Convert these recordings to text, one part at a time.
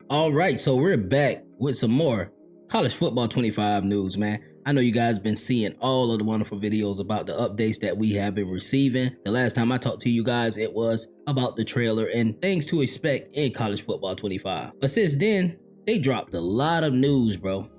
All right, so we're back with some more college football 25 news, man. I know you guys been seeing all of the wonderful videos about the updates that we have been receiving. The last time I talked to you guys, it was about the trailer and things to expect in college football 25. But since then, they dropped a lot of news, bro.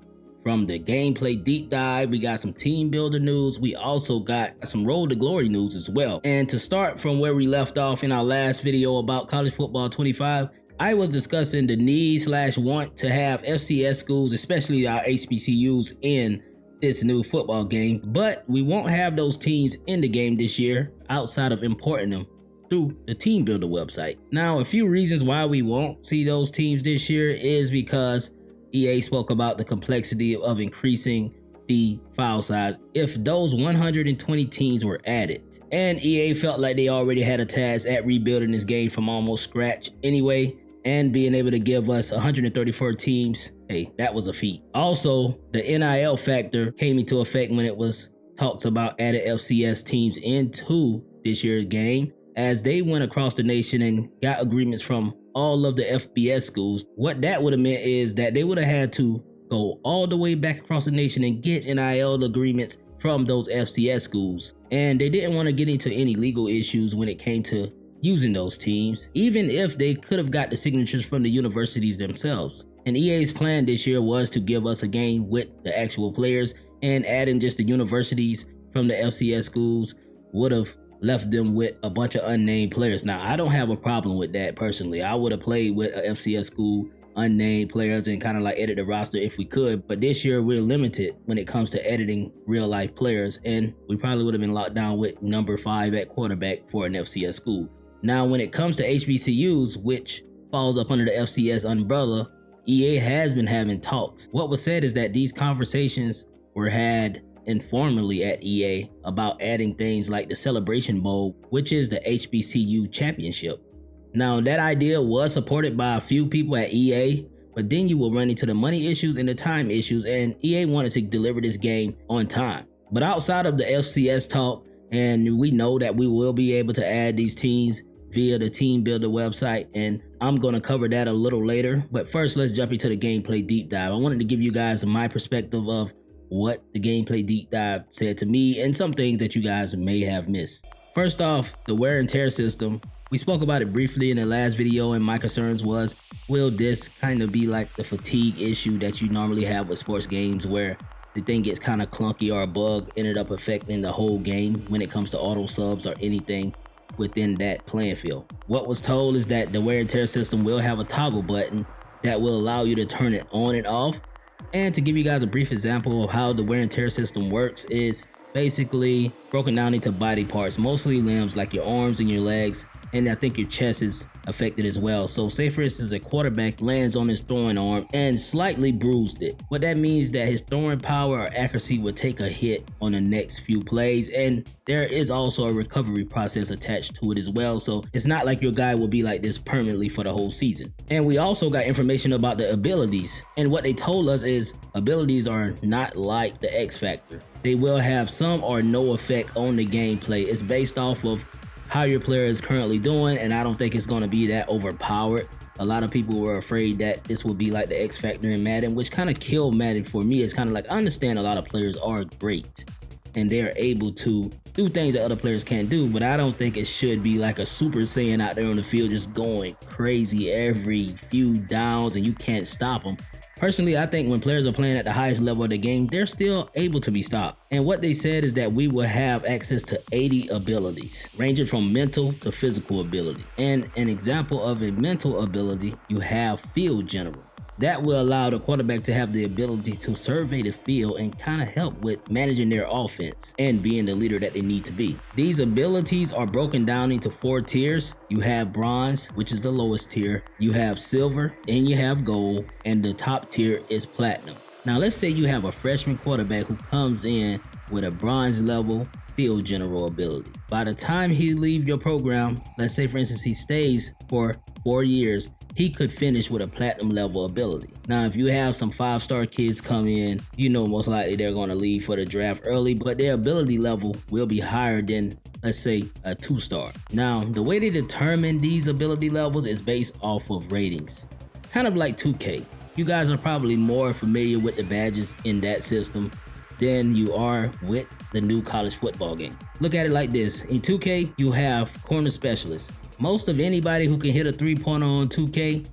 From the gameplay deep dive, we got some team builder news. We also got some road to glory news as well. And to start from where we left off in our last video about college football 25, I was discussing the need/want to have FCS schools, especially our HBCUs, in this new football game, but we won't have those teams in the game this year outside of importing them through the team builder website. Now, a few reasons why we won't see those teams this year is because EA spoke about the complexity of increasing the file size if those 120 teams were added. And EA felt like they already had a task at rebuilding this game from almost scratch anyway, and being able to give us 134 teams, hey, that was a feat. Also, the NIL factor came into effect when it was talks about adding FCS teams into this year's game, as they went across the nation and got agreements from all of the FBS schools. What that would have meant is that they would have had to go all the way back across the nation and get NIL agreements from those FCS schools. And they didn't want to get into any legal issues when it came to using those teams, even if they could have got the signatures from the universities themselves. And EA's plan this year was to give us a game with the actual players, and adding just the universities from the FCS schools would have left them with a bunch of unnamed players. Now, I don't have a problem with that personally. I would have played with a FCS school, unnamed players, and kind of like edit the roster if we could. But this year we're limited when it comes to editing real life players, and we probably would have been locked down with number 5 at quarterback for an FCS school. Now, when it comes to HBCUs, which falls up under the FCS umbrella, EA has been having talks. What was said is that these conversations were had informally at EA about adding things like the Celebration Bowl, which is the HBCU championship. Now, that idea was supported by a few people at EA, but then you will run into the money issues and the time issues, and EA wanted to deliver this game on time. But outside of the FCS talk, and we know that we will be able to add these teams via the team builder website, and I'm going to cover that a little later. But first, let's jump into the gameplay deep dive. I wanted to give you guys my perspective of what the gameplay deep dive said to me and some things that you guys may have missed. First off, the wear and tear system. We spoke about it briefly in the last video, and my concerns was, will this kind of be like the fatigue issue that you normally have with sports games, where the thing gets kind of clunky or a bug ended up affecting the whole game when it comes to auto subs or anything within that playing field. What was told is that the wear and tear system will have a toggle button that will allow you to turn it on and off. And to give you guys a brief example of how the wear and tear system works, is basically broken down into body parts, mostly limbs like your arms and your legs, and I think your chest is affected as well. So say for instance a quarterback lands on his throwing arm and slightly bruised it. What that means that his throwing power or accuracy will take a hit on the next few plays, and there is also a recovery process attached to it as well. So it's not like your guy will be like this permanently for the whole season. And we also got information about the abilities, and what they told us is abilities are not like the X Factor. They will have some or no effect on the gameplay. It's based off of how your player is currently doing, and I don't think it's going to be that overpowered. A lot of people were afraid that this would be like the X Factor in Madden, which kind of killed Madden for me. It's kind of like, I understand a lot of players are great and they're able to do things that other players can't do, but I don't think it should be like a Super Saiyan out there on the field just going crazy every few downs and you can't stop them. Personally, I think when players are playing at the highest level of the game, they're still able to be stopped. And what they said is that we will have access to 80 abilities, ranging from mental to physical ability. And an example of a mental ability, you have Field General. That will allow the quarterback to have the ability to survey the field and kind of help with managing their offense and being the leader that they need to be. These abilities are broken down into 4 tiers. You have bronze, which is the lowest tier. You have silver, then you have gold, and the top tier is platinum. Now let's say you have a freshman quarterback who comes in with a bronze level Field General ability. By the time he leaves your program, let's say for instance he stays for 4 years, he could finish with a platinum level ability. Now, if you have some 5-star kids come in, you know most likely they're going to leave for the draft early, but their ability level will be higher than, let's say, a 2-star. Now, the way they determine these ability levels is based off of ratings. kind of like 2K. You guys are probably more familiar with the badges in that system than you are with the new college football game. Look at it like this. In 2K, you have corner specialists. Most of anybody who can hit a three-pointer on 2K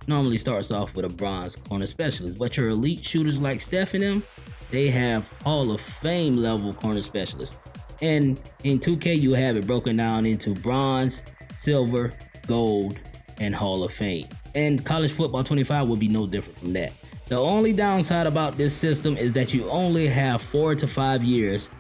normally starts off with a bronze corner specialist, but your elite shooters like Steph and them, they have Hall of Fame level corner specialists. And in 2K, you have it broken down into bronze, silver, gold, and Hall of Fame. And college football 25 will be no different from that. The only downside about this system is that you only have 4 to 5 years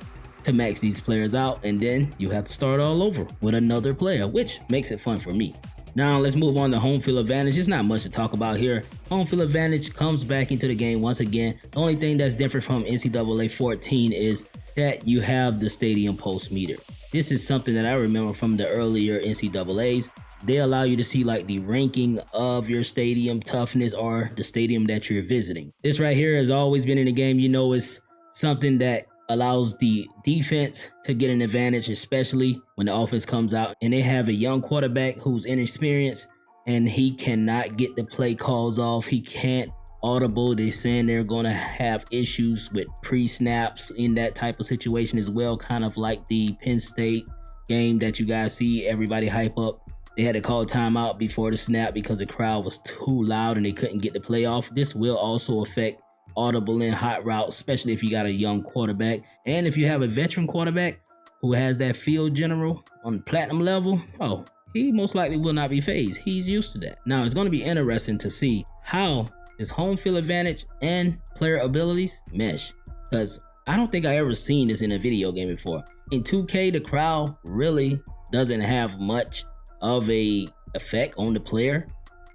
to max these players out, and then you have to start all over with another player, which makes it fun for me. Now let's move on to HomeField Advantage. There's not much to talk about here. HomeField Advantage comes back into the game once again. The only thing that's different from NCAA 14 is that you have the stadium post meter. This is something that I remember from the earlier NCAAs. They allow you to see like the ranking of your stadium toughness or the stadium that you're visiting. This right here has always been in the game. You know, it's something that allows the defense to get an advantage, especially when the offense comes out and they have a young quarterback who's inexperienced and he cannot get the play calls off. He can't audible. They're saying they're going to have issues with pre-snaps in that type of situation as well, kind of like the Penn State game that you guys see everybody hype up. They had to call timeout before the snap because the crowd was too loud and they couldn't get the play off. This will also affect audible in hot routes, especially if you got a young quarterback. And if you have a veteran quarterback who has that field general on platinum level, oh, he most likely will not be phased. He's used to that. Now, it's going to be interesting to see how his home field advantage and player abilities mesh, because I don't think I ever seen this in a video game before. In 2K, the crowd really doesn't have much of a effect on the player.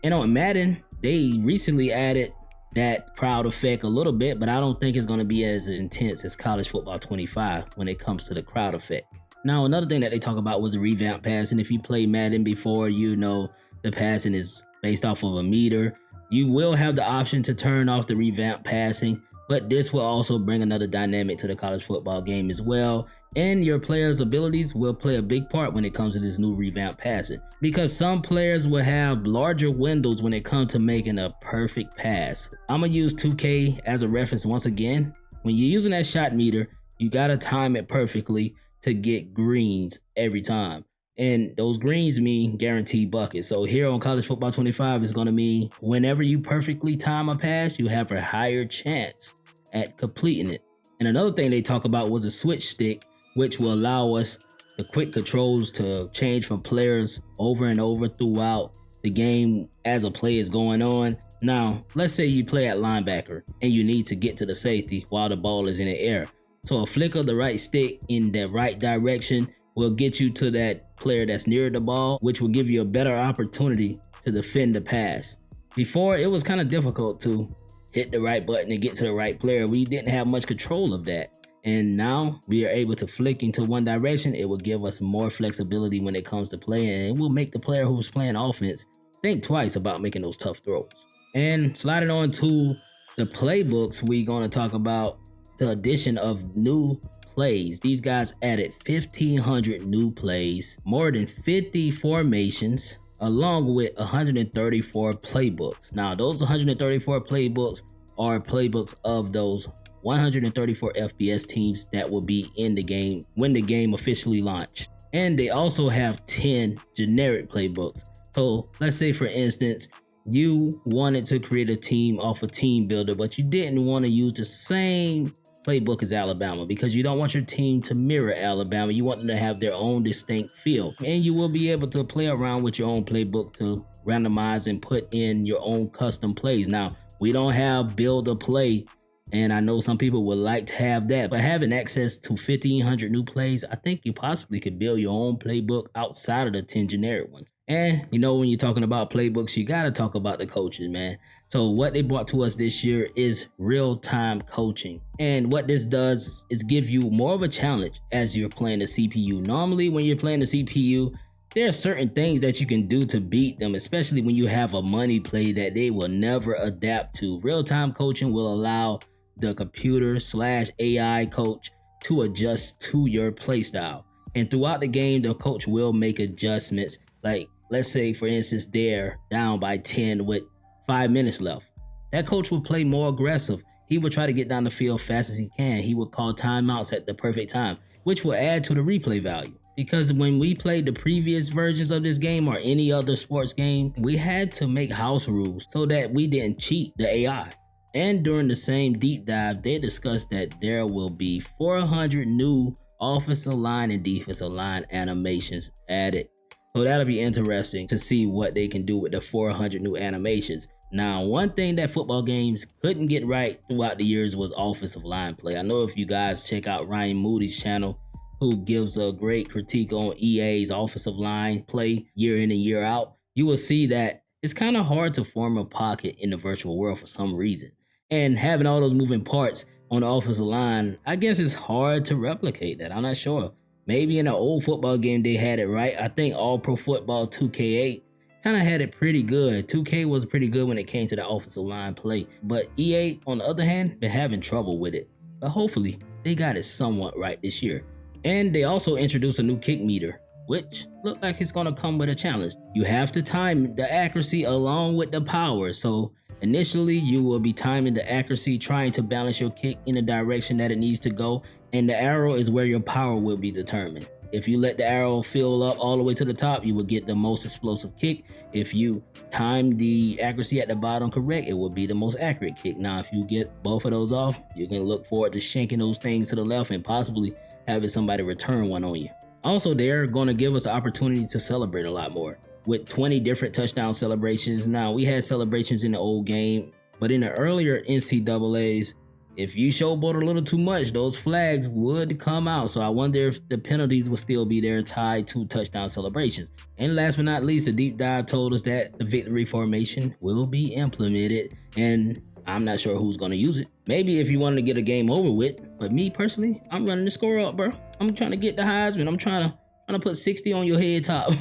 And on Madden, they recently added that crowd effect a little bit, but I don't think it's going to be as intense as college football 25 when it comes to the crowd effect. Now, another thing that they talk about was the revamp passing. If you play Madden before, you know the passing is based off of a meter. You will have the option to turn off the revamp passing, but this will also bring another dynamic to the college football game as well. And your players' abilities will play a big part when it comes to this new revamp passing, because some players will have larger windows when it comes to making a perfect pass. I'm gonna use 2K as a reference once again. When you're using that shot meter, you gotta time it perfectly to get greens every time. And those greens mean guaranteed buckets. So here on college football 25, it's gonna mean whenever you perfectly time a pass, you have a higher chance at completing it. And another thing they talk about was a switch stick, which will allow us the quick controls to change from players over and over throughout the game as a play is going on. Now, let's say you play at linebacker and you need to get to the safety while the ball is in the air. So a flick of the right stick in the right direction will get you to that player that's near the ball, which will give you a better opportunity to defend the pass. Before, it was kind of difficult to hit the right button and get to the right player. We didn't have much control of that. And now we are able to flick into one direction. It will give us more flexibility when it comes to playing, and it will make the player who's playing offense think twice about making those tough throws. And sliding on to the playbooks, we're going to talk about the addition of new plays. These guys added 1,500 new plays, more than 50 formations, along with 134 playbooks. Now, those 134 playbooks are playbooks of those 134 FBS teams that will be in the game when the game officially launched. And they also have 10 generic playbooks. So let's say, for instance, you wanted to create a team off a team builder, but you didn't want to use the same playbook as Alabama because you don't want your team to mirror Alabama. You want them to have their own distinct feel, and you will be able to play around with your own playbook to randomize and put in your own custom plays. Now, we don't have build a play, and I know some people would like to have that, but having access to 1,500 new plays, I think you possibly could build your own playbook outside of the 10 generic ones. And you know, when you're talking about playbooks, you got to talk about the coaches, man. So what they brought to us this year is real-time coaching. And what this does is give you more of a challenge as you're playing the CPU. Normally, when you're playing the CPU, there are certain things that you can do to beat them, especially when you have a money play that they will never adapt to. Real-time coaching will allow the computer/AI coach to adjust to your play style. And throughout the game, the coach will make adjustments. Like, let's say, for instance, they're down by 10 with 5 minutes left. That coach would play more aggressive. He would try to get down the field fast as he can. He would call timeouts at the perfect time, which will add to the replay value. Because when we played the previous versions of this game or any other sports game, we had to make house rules so that we didn't cheat the AI. And during the same deep dive, they discussed that there will be 400 new offensive line and defensive line animations added. So that'll be interesting to see what they can do with the 400 new animations. Now, one thing that football games couldn't get right throughout the years was offensive line play. I know if you guys check out Ryan Moody's channel, who gives a great critique on EA's offensive line play year in and year out, you will see that it's kind of hard to form a pocket in the virtual world for some reason. And having all those moving parts on the offensive line, I guess it's hard to replicate that. I'm not sure. Maybe in an old football game they had it right. I think All Pro Football 2K8 kind of had it pretty good. 2K was pretty good when it came to the offensive line play. But EA, on the other hand, been having trouble with it. But hopefully, they got it somewhat right this year. And they also introduced a new kick meter, which looked like it's going to come with a challenge. You have to time the accuracy along with the power. So initially, you will be timing the accuracy, trying to balance your kick in the direction that it needs to go. And the arrow is where your power will be determined. If you let the arrow fill up all the way to the top, you will get the most explosive kick. If you time the accuracy at the bottom correct, it will be the most accurate kick. Now, if you get both of those off, you can look forward to shanking those things to the left and possibly having somebody return one on you. Also, they're going to give us the opportunity to celebrate a lot more with 20 different touchdown celebrations. Now, we had celebrations in the old game, but in the earlier NCAAs, if you showboat a little too much, those flags would come out. So I wonder if the penalties will still be there tied to touchdown celebrations. And last but not least, the deep dive told us that the victory formation will be implemented, and I'm not sure who's going to use it. Maybe if you wanted to get a game over with, but me personally, I'm running the score up, bro. I'm trying to get the Heisman. I'm trying to put 60 on your head top.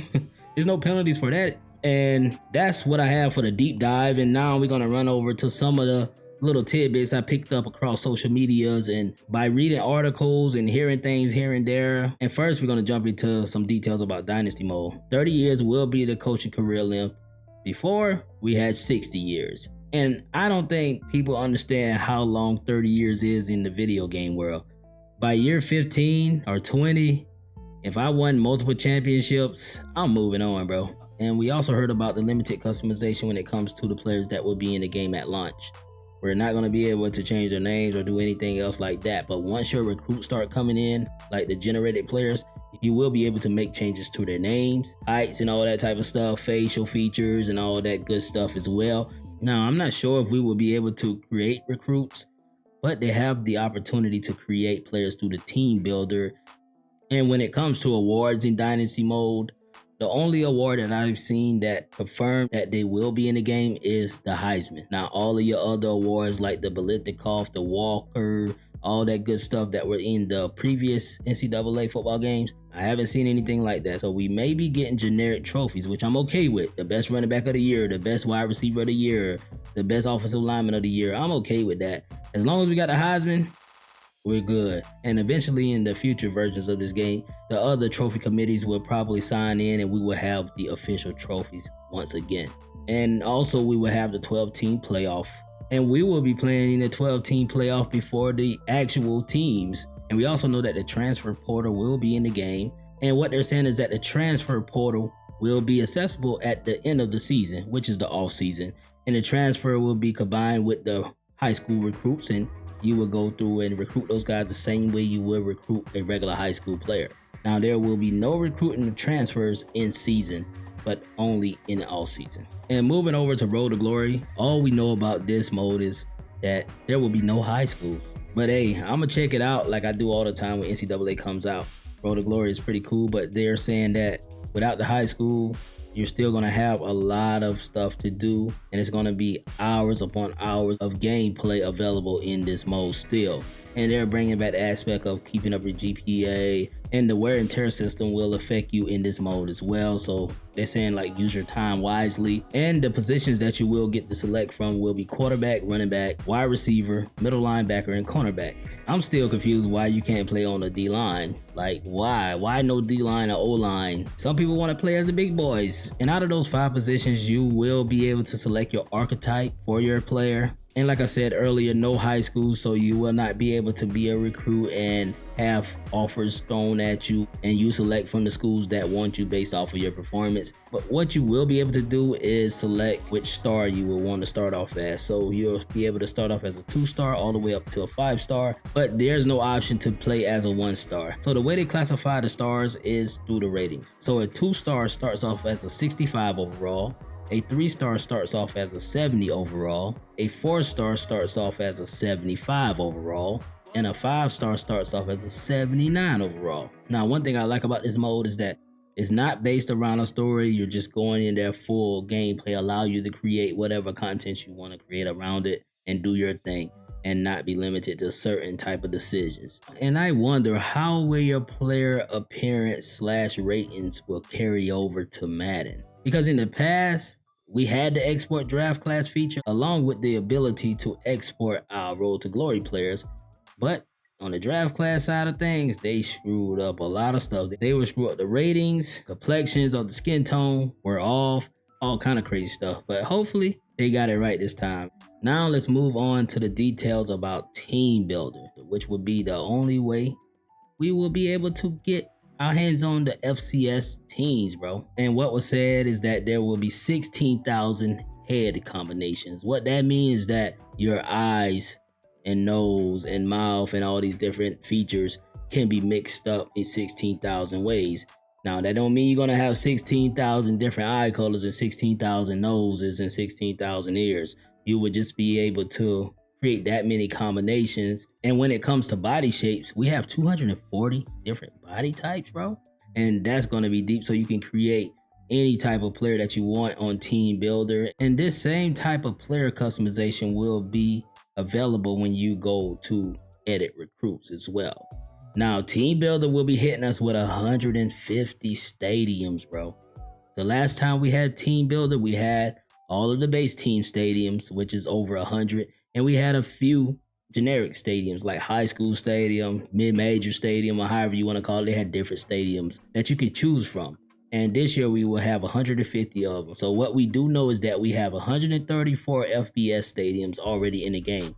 There's no penalties for that. And that's what I have for the deep dive. And now we're going to run over to some of the little tidbits I picked up across social medias and by reading articles and hearing things here and there. And first, we're going to jump into some details about Dynasty Mode. 30 years will be the coaching career length. Before, we had 60 years. And I don't think people understand how long 30 years is in the video game world. By year 15 or 20, if I won multiple championships, I'm moving on, bro. And we also heard about the limited customization when it comes to the players that will be in the game at launch. We're not going to be able to change their names or do anything else like that. But once your recruits start coming in, like the generated players, you will be able to make changes to their names, heights, and all that type of stuff, facial features, and all that good stuff as well. Now, I'm not sure if we will be able to create recruits, but they have the opportunity to create players through the team builder. And when it comes to awards in Dynasty Mode, the only award that I've seen that confirmed that they will be in the game is the Heisman. Now, all of your other awards like the Biletnikoff, the Walker, all that good stuff that were in the previous NCAA football games, I haven't seen anything like that. So we may be getting generic trophies, which I'm okay with. The best running back of the year, the best wide receiver of the year, the best offensive lineman of the year. I'm okay with that. As long as we got the Heisman, we're good. And eventually in the future versions of this game, the other trophy committees will probably sign in and we will have the official trophies once again. And also we will have the 12-team playoff. And we will be playing in the 12-team playoff before the actual teams. And we also know that the transfer portal will be in the game. And what they're saying is that the transfer portal will be accessible at the end of the season, which is the off season. And the transfer will be combined with the high school recruits, and you will go through and recruit those guys the same way you would recruit a regular high school player. Now, there will be no recruiting of transfers in season, but only in the off season. And moving over to Road to Glory, all we know about this mode is that there will be no high schools. But hey, I'm gonna check it out like I do all the time when NCAA comes out. Road to Glory is pretty cool, but they're saying that without the high school, you're still gonna have a lot of stuff to do, and it's gonna be hours upon hours of gameplay available in this mode still. and they're bringing back the aspect of keeping up your GPA, and the wear and tear system will affect you in this mode as well. So they're saying like use your time wisely, and the positions that you will get to select from will be quarterback, running back, wide receiver, middle linebacker, and cornerback. I'm still confused why you can't play on the D-line. Like why no D-line or O-line? Some people want to play as the big boys. And out of those 5 positions, you will be able to select your archetype for your player. And like I said earlier, no high school, so you will not be able to be a recruit and have offers thrown at you and you select from the schools that want you based off of your performance. But what you will be able to do is select which star you will want to start off as. So you'll be able to start off as a 2-star all the way up to a 5-star, but there's no option to play as a 1-star. So the way they classify the stars is through the ratings. So a 2-star starts off as a 65 overall. A 3-star starts off as a 70 overall, a 4-star starts off as a 75 overall, and a 5-star starts off as a 79 overall. Now, one thing I like about this mode is that it's not based around a story. You're just going in there full gameplay, allow you to create whatever content you want to create around it and do your thing and not be limited to certain type of decisions. And I wonder how will your player appearance / ratings will carry over to Madden. Because in the past, we had the export draft class feature along with the ability to export our Road to Glory players. But on the draft class side of things, they screwed up a lot of stuff. They would screw up the ratings, complexions of the skin tone were off, all kind of crazy stuff. But hopefully they got it right this time. Now let's move on to the details about Team Builder, which would be the only way we will be able to get our hands on the FCS Teams, bro. And what was said is that there will be 16,000 head combinations. What that means is that your eyes and nose and mouth and all these different features can be mixed up in 16,000 ways. Now, that don't mean you're gonna have 16,000 different eye colors and 16,000 noses and 16,000 ears. You would just be able to create that many combinations. And when it comes to body shapes, we have 240 different body types, bro. And that's going to be deep, so you can create any type of player that you want on Team Builder. And this same type of player customization will be available when you go to edit recruits as well. Now, Team Builder will be hitting us with 150 stadiums, bro. The last time we had Team Builder, we had all of the base team stadiums, which is over 100. And we had a few generic stadiums like high school stadium, mid-major stadium, or however you want to call it. They had different stadiums that you could choose from. And this year we will have 150 of them. So what we do know is that we have 134 FBS stadiums already in the game.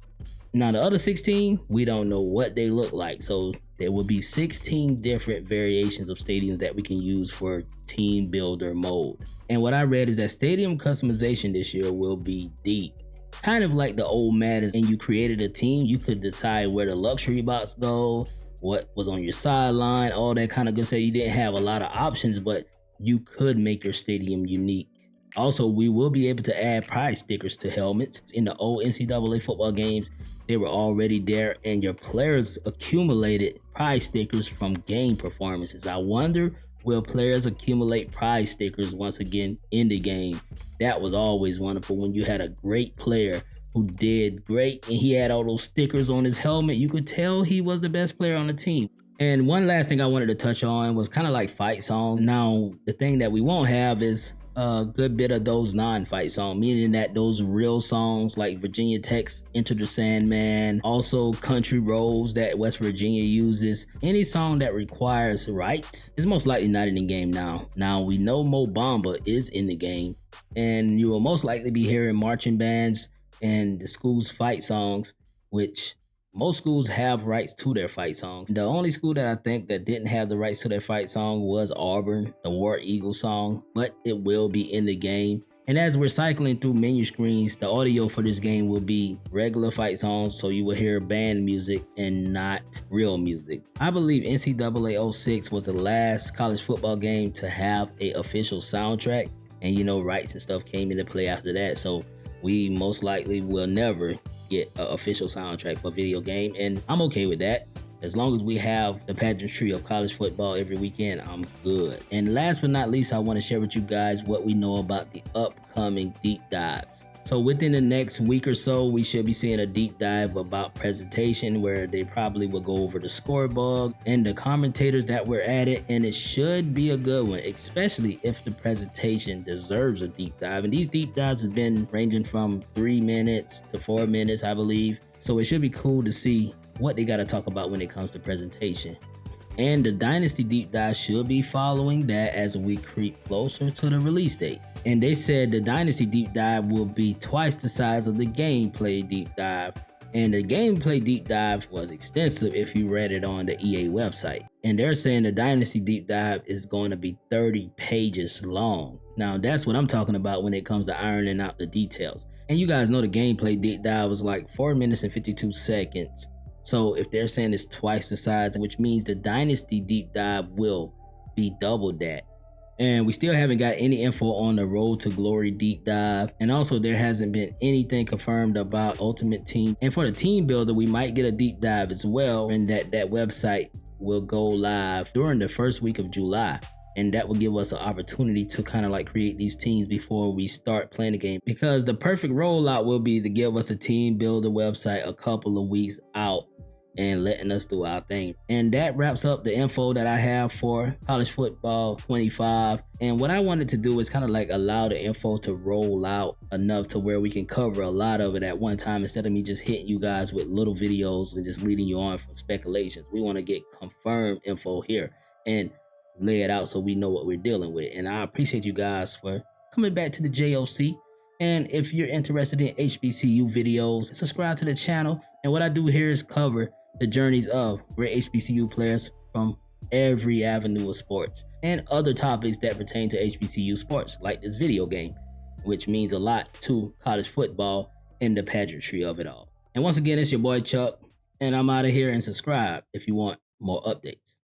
Now the other 16, we don't know what they look like. So there will be 16 different variations of stadiums that we can use for Team Builder mode. And what I read is that stadium customization this year will be deep. Kind of like the old Madden, and you created a team, you could decide where the luxury box go, what was on your sideline, all that kind of good stuff. You didn't have a lot of options, but you could make your stadium unique. Also, we will be able to add prize stickers to helmets. In the old NCAA football games, they were already there, and your players accumulated prize stickers from game performances. I wonder, will players accumulate prize stickers once again in the game? That was always wonderful when you had a great player who did great and he had all those stickers on his helmet. You could tell he was the best player on the team. And one last thing I wanted to touch on was kind of like fight songs. Now, the thing that we won't have is a good bit of those non-fight songs, meaning that those real songs like Virginia Tech's Enter the Sandman, also Country Roads that West Virginia uses, any song that requires rights is most likely not in the game now. Now, we know Mo Bamba is in the game, and you will most likely be hearing marching bands and the school's fight songs, which most schools have rights to their fight songs. The only school that I think that didn't have the rights to their fight song was Auburn, the War Eagle song, but it will be in the game. And as we're cycling through menu screens, the audio for this game will be regular fight songs, so you will hear band music and not real music. I believe NCAA 06 was the last college football game to have an official soundtrack, and you know, rights and stuff came into play after that, so we most likely will never get an official soundtrack for a video game, and I'm okay with that. As long as we have the pageantry of college football every weekend, I'm good. And last but not least, I want to share with you guys what we know about the upcoming deep dives. So within the next week or so, we should be seeing a deep dive about presentation where they probably will go over the scoreboard and the commentators that were added, and it should be a good one, especially if the presentation deserves a deep dive. And these deep dives have been ranging from 3 minutes to 4 minutes, I believe. So it should be cool to see what they got to talk about when it comes to presentation. And the Dynasty Deep Dive should be following that as we creep closer to the release date. And they said the Dynasty Deep Dive will be twice the size of the Gameplay Deep Dive. And the Gameplay Deep Dive was extensive if you read it on the EA website. And they're saying the Dynasty Deep Dive is going to be 30 pages long. Now that's what I'm talking about when it comes to ironing out the details. And you guys know the Gameplay Deep Dive was like 4 minutes and 52 seconds. So if they're saying it's twice the size, which means the Dynasty Deep Dive will be double that. And we still haven't got any info on the Road to Glory Deep Dive. And also there hasn't been anything confirmed about Ultimate Team. And for the Team Builder, we might get a deep dive as well. And that website will go live during the first week of July. And that will give us an opportunity to kind of like create these teams before we start playing the game. Because the perfect rollout will be to give us a Team Builder website a couple of weeks out and letting us do our thing. And that wraps up the info that I have for College Football 25. And what I wanted to do is kind of like allow the info to roll out enough to where we can cover a lot of it at one time instead of me just hitting you guys with little videos and just leading you on for speculations. We want to get confirmed info here and lay it out so we know what we're dealing with. And I appreciate you guys for coming back to the J.O.C. And if you're interested in HBCU videos, subscribe to the channel. And what I do here is cover the journeys of great HBCU players from every avenue of sports and other topics that pertain to HBCU sports, like this video game, which means a lot to college football and the pageantry of it all. And once again, it's your boy Chuck, and I'm out of here. And subscribe if you want more updates.